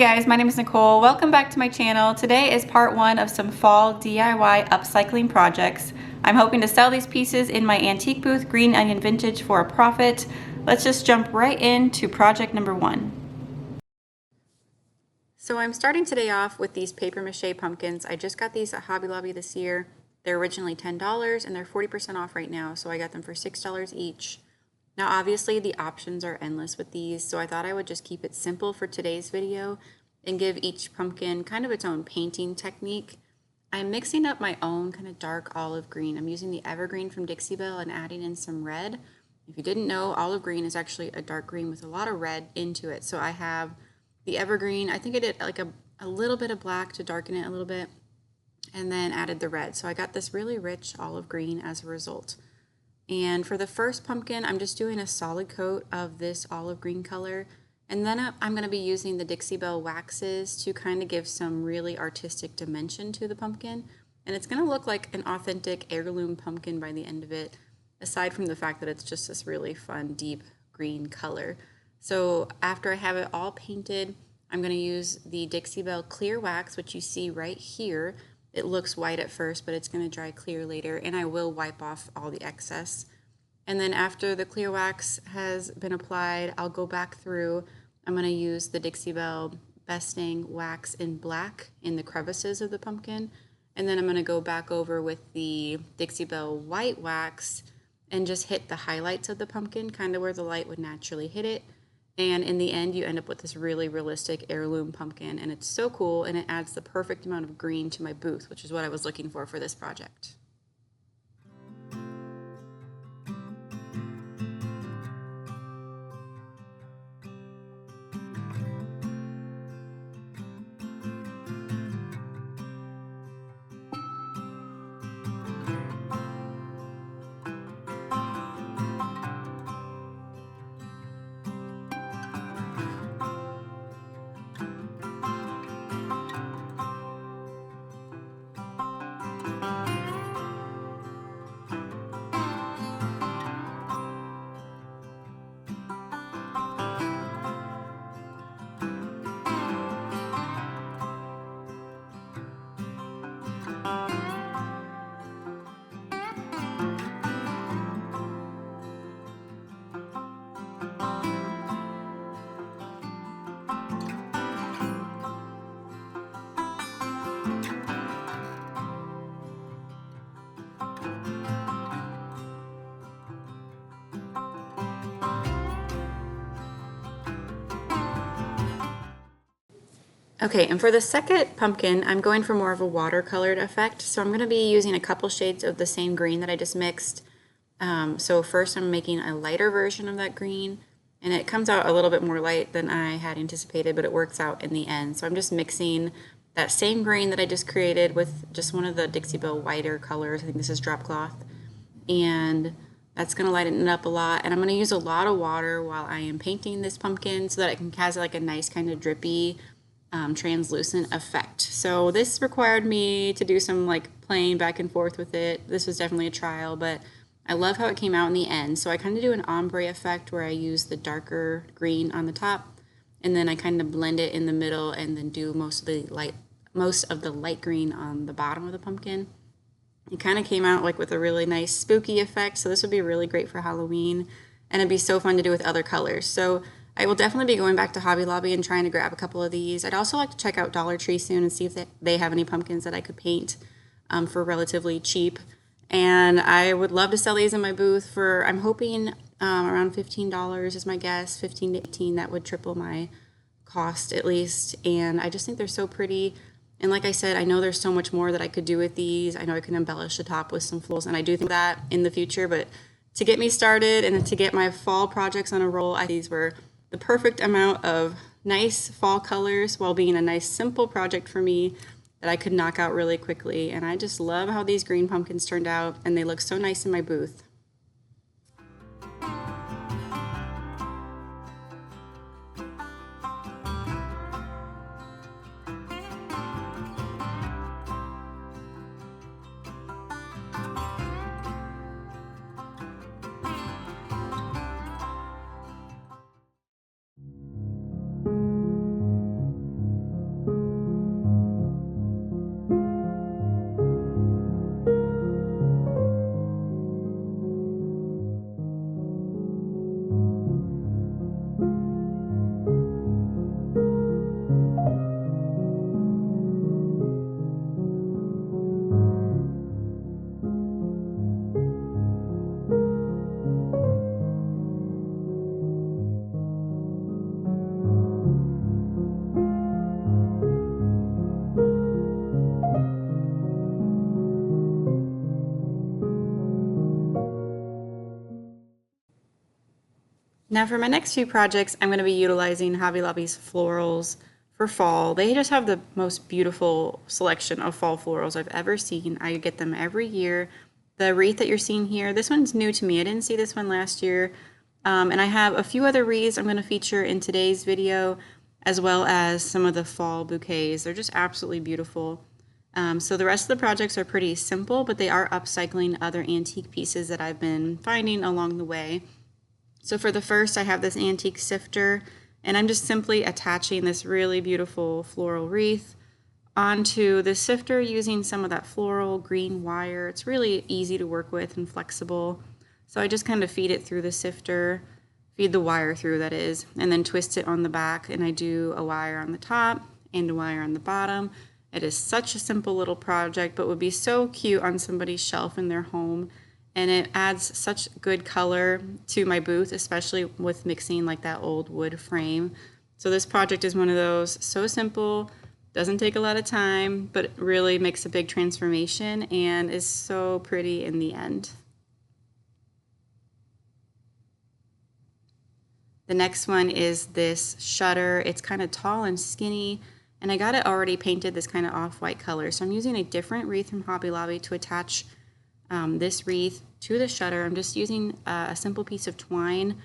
guys, my name is Nicole. Welcome back to my channel. Today is part one of some fall DIY upcycling projects. I'm hoping to sell these pieces in my antique booth, Green Onion Vintage, for a profit. Let's just jump right into project number one. So I'm starting today off with these paper mache pumpkins. I just got these at Hobby Lobby this year. They're originally $10 and they're 40% off right now, so I got them for $6 each. Now obviously the options are endless with these, so I thought I would just keep it simple for today's video and give each pumpkin kind of its own painting technique. I'm mixing up my own kind of dark olive green. I'm using the Evergreen from Dixie Belle and adding in some red. If you didn't know, olive green is actually a dark green with a lot of red into it. So I have the Evergreen, I think I did like a little bit of black to darken it a little bit, and then added the red. So I got this really rich olive green as a result. And for the first pumpkin, I'm just doing a solid coat of this olive green color. And then I'm going to be using the Dixie Belle waxes to kind of give some really artistic dimension to the pumpkin. And it's going to look like an authentic heirloom pumpkin by the end of it, aside from the fact that it's just this really fun, deep green color. So after I have it all painted, I'm going to use the Dixie Belle clear wax, which you see right here. It looks white at first, but it's going to dry clear later, and I will wipe off all the excess. And then after the clear wax has been applied, I'll go back through. I'm going to use the Dixie Belle Besting wax in black in the crevices of the pumpkin. And then I'm going to go back over with the Dixie Belle white wax and just hit the highlights of the pumpkin, kind of where the light would naturally hit it. And in the end, you end up with this really realistic heirloom pumpkin, and it's so cool, and it adds the perfect amount of green to my booth, which is what I was looking for this project. Okay, and for the second pumpkin, I'm going for more of a watercolored effect. So I'm going to be using a couple shades of the same green that I just mixed. So first I'm making a lighter version of that green, and it comes out a little bit more light than I had anticipated, but it works out in the end. So I'm just mixing that same green that I just created with just one of the Dixie Belle whiter colors. I think this is drop cloth. And that's going to lighten it up a lot. And I'm going to use a lot of water while I am painting this pumpkin so that it can have like a nice kind of drippy, translucent effect. So this required me to do some like playing back and forth with it. This was definitely a trial, but I love how it came out in the end. So I kind of do an ombre effect where I use the darker green on the top, and then I kind of blend it in the middle, and then do most of the light green on the bottom of the pumpkin. It kind of came out like with a really nice spooky effect. So this would be really great for Halloween, and it'd be so fun to do with other colors. So I will definitely be going back to Hobby Lobby and trying to grab a couple of these. I'd also like to check out Dollar Tree soon and see if they have any pumpkins that I could paint for relatively cheap. And I would love to sell these in my booth for, I'm hoping around $15 is my guess, 15 to 18. That would triple my cost at least. And I just think they're so pretty. And like I said, I know there's so much more that I could do with these. I know I can embellish the top with some florals, and I do think that in the future. But to get me started and to get my fall projects on a roll, I think these were the perfect amount of nice fall colors while being a nice simple project for me that I could knock out really quickly. And I just love how these green pumpkins turned out, and they look so nice in my booth. Now for my next few projects, I'm going to be utilizing Hobby Lobby's florals for fall. They just have the most beautiful selection of fall florals I've ever seen. I get them every year. The wreath that you're seeing here, this one's new to me. I didn't see this one last year. And I have a few other wreaths I'm going to feature in today's video, as well as some of the fall bouquets. They're just absolutely beautiful. So the rest of the projects are pretty simple, but they are upcycling other antique pieces that I've been finding along the way. So for the first, I have this antique sifter, and I'm just simply attaching this really beautiful floral wreath onto the sifter using some of that floral green wire. It's really easy to work with and flexible. So I just kind of feed it through the sifter, feed the wire through, that is, and then twist it on the back, and I do a wire on the top and a wire on the bottom. It is such a simple little project, but would be so cute on somebody's shelf in their home. And it adds such good color to my booth, especially with mixing like that old wood frame. So this project is one of those, so simple, doesn't take a lot of time, but it really makes a big transformation and is so pretty in the end. The next one is this shutter. It's kind of tall and skinny, and I got it already painted this kind of off-white color. So I'm using a different wreath from Hobby Lobby to attach this wreath to the shutter. I'm just using a simple piece of twine.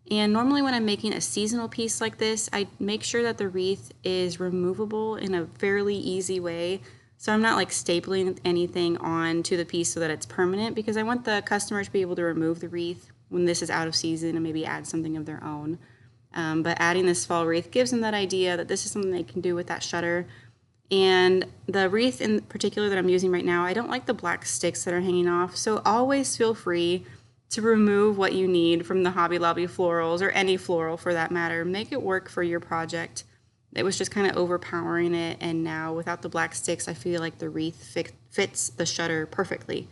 And normally when I'm making a seasonal piece like this, I make sure that the wreath is removable in a fairly easy way. So I'm not like stapling anything onto the piece so that it's permanent, because I want the customer to be able to remove the wreath when this is out of season and maybe add something of their own. But adding this fall wreath gives them that idea that this is something they can do with that shutter. And the wreath in particular that I'm using right now, I don't like the black sticks that are hanging off, so always feel free to remove what you need from the Hobby Lobby florals, or any floral for that matter. Make it work for your project. It was just kind of overpowering it, and now without the black sticks, I feel like the wreath fits the shutter perfectly.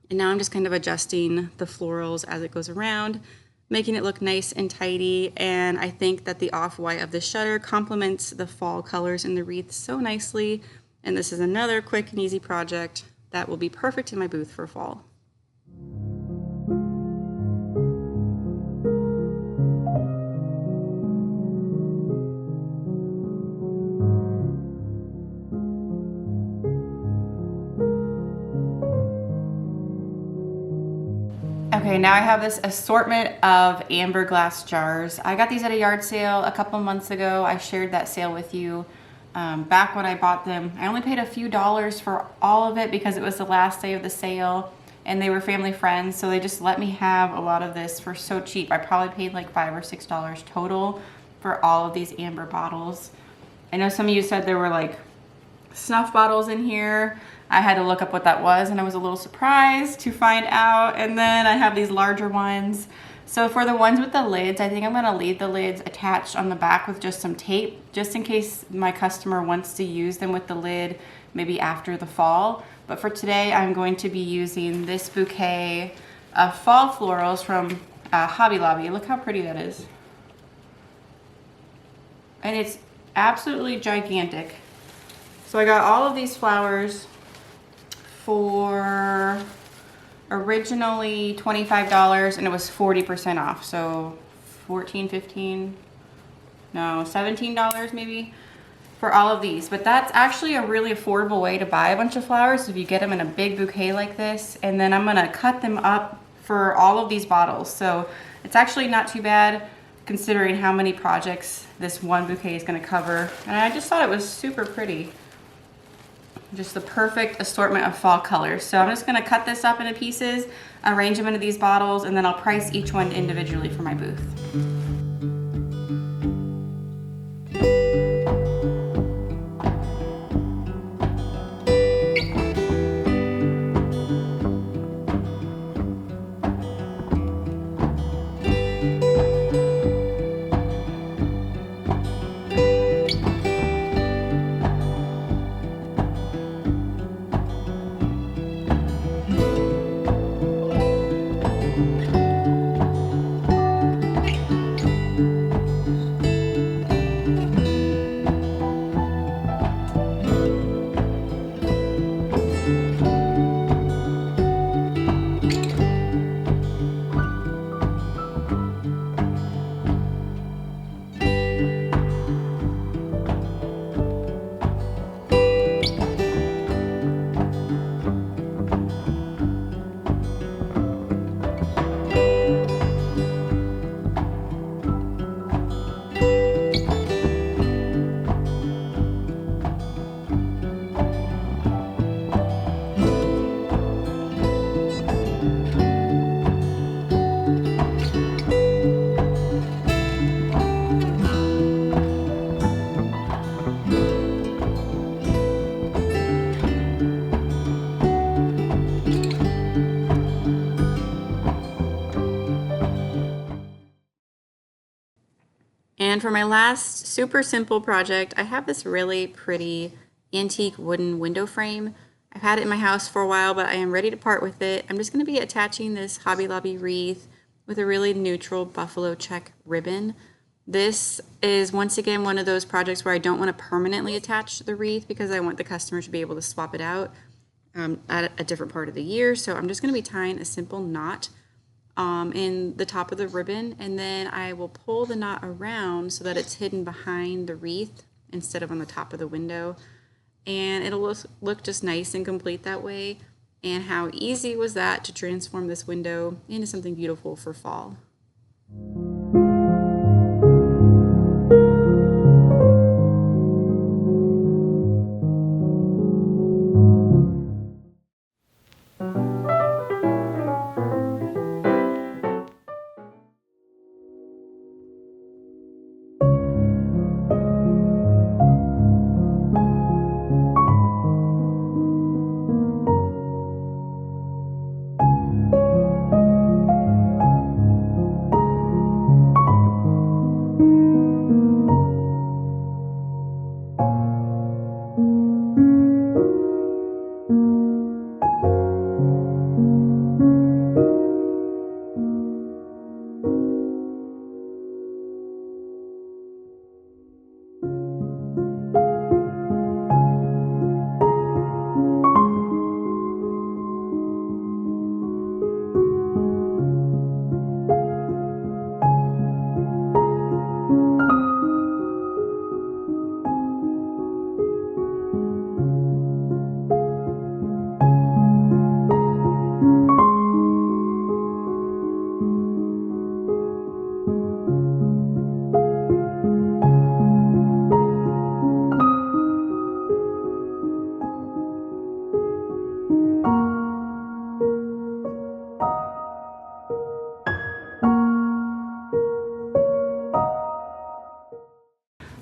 And now I'm just kind of adjusting the florals as it goes around, making it look nice and tidy, and I think that the off-white of the shutter complements the fall colors in the wreath so nicely, and this is another quick and easy project that will be perfect in my booth for fall. Okay, now I have this assortment of amber glass jars. I got these at a yard sale a couple months ago. I shared that sale with you back when I bought them. I only paid a few dollars for all of it because it was the last day of the sale and they were family friends, so they just let me have a lot of this for so cheap. I probably paid like $5 or $6 total for all of these amber bottles. I know some of you said there were like snuff bottles in here. I had to look up what that was, and I was a little surprised to find out. And then I have these larger ones. So for the ones with the lids, I think I'm gonna leave the lids attached on the back with just some tape, just in case my customer wants to use them with the lid maybe after the fall. But for today, I'm going to be using this bouquet of fall florals from Hobby Lobby. Look how pretty that is. And it's absolutely gigantic. So I got all of these flowers for originally $25, and it was 40% off. So $14, $15, no, $17 maybe for all of these. But that's actually a really affordable way to buy a bunch of flowers if you get them in a big bouquet like this. And then I'm gonna cut them up for all of these bottles. So it's actually not too bad considering how many projects this one bouquet is gonna cover. And I just thought it was super pretty. Just the perfect assortment of fall colors. So I'm just gonna cut this up into pieces, arrange them into these bottles, and then I'll price each one individually for my booth. And for my last super simple project, I have this really pretty antique wooden window frame. I've had it in my house for a while, but I am ready to part with it. I'm just going to be attaching this Hobby Lobby wreath with a really neutral buffalo check ribbon. This is once again one of those projects where I don't want to permanently attach the wreath because I want the customer to be able to swap it out at a different part of the year. So I'm just going to be tying a simple knot in the top of the ribbon, and then I will pull the knot around so that it's hidden behind the wreath instead of on the top of the window. And it'll look just nice and complete that way. And how easy was that to transform this window into something beautiful for fall.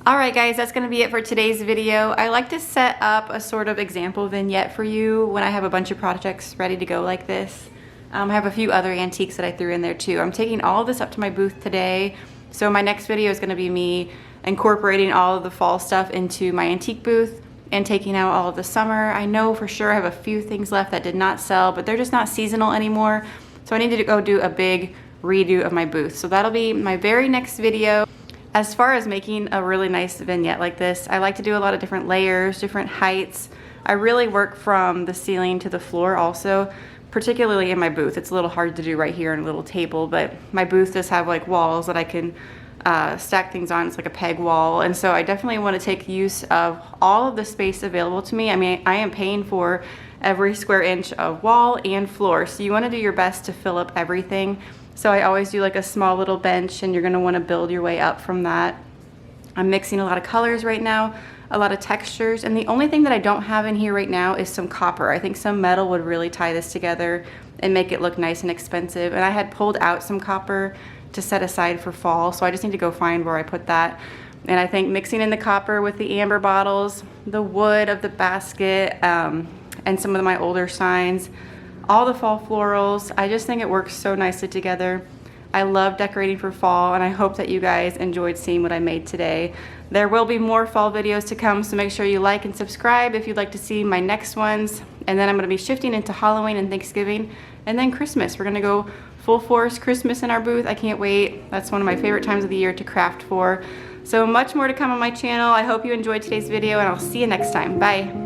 Alright guys, that's going to be it for today's video. I like to set up a sort of example vignette for you when I have a bunch of projects ready to go like this. I have a few other antiques that I threw in there too. I'm taking all of this up to my booth today, so my next video is going to be me incorporating all of the fall stuff into my antique booth and taking out all of the summer. I know for sure I have a few things left that did not sell, but they're just not seasonal anymore, so I need to go do a big redo of my booth. So that'll be my very next video. As far as making a really nice vignette like this, I like to do a lot of different layers, different heights. I really work from the ceiling to the floor also, particularly in my booth. It's a little hard to do right here on a little table, but my booth does have like walls that I can stack things on. It's like a peg wall, and so I definitely want to take use of all of the space available to me. I mean, I am paying for every square inch of wall and floor, so you want to do your best to fill up everything. So I always do like a small little bench, and you're going to want to build your way up from that. I'm mixing a lot of colors right now, a lot of textures, and the only thing that I don't have in here right now is some copper. I think some metal would really tie this together and make it look nice and expensive, and I had pulled out some copper to set aside for fall, so I just need to go find where I put that. And I think mixing in the copper with the amber bottles, the wood of the basket, and some of my older signs, all the fall florals, I just think it works so nicely together. I love decorating for fall, and I hope that you guys enjoyed seeing what I made today. There will be more fall videos to come, so make sure you like and subscribe if you'd like to see my next ones. And then I'm going to be shifting into Halloween and Thanksgiving, and then Christmas. We're going to go full force Christmas in our booth. I can't wait. That's one of my favorite times of the year to craft for. So much more to come on my channel. I hope you enjoyed today's video, and I'll see you next time. Bye.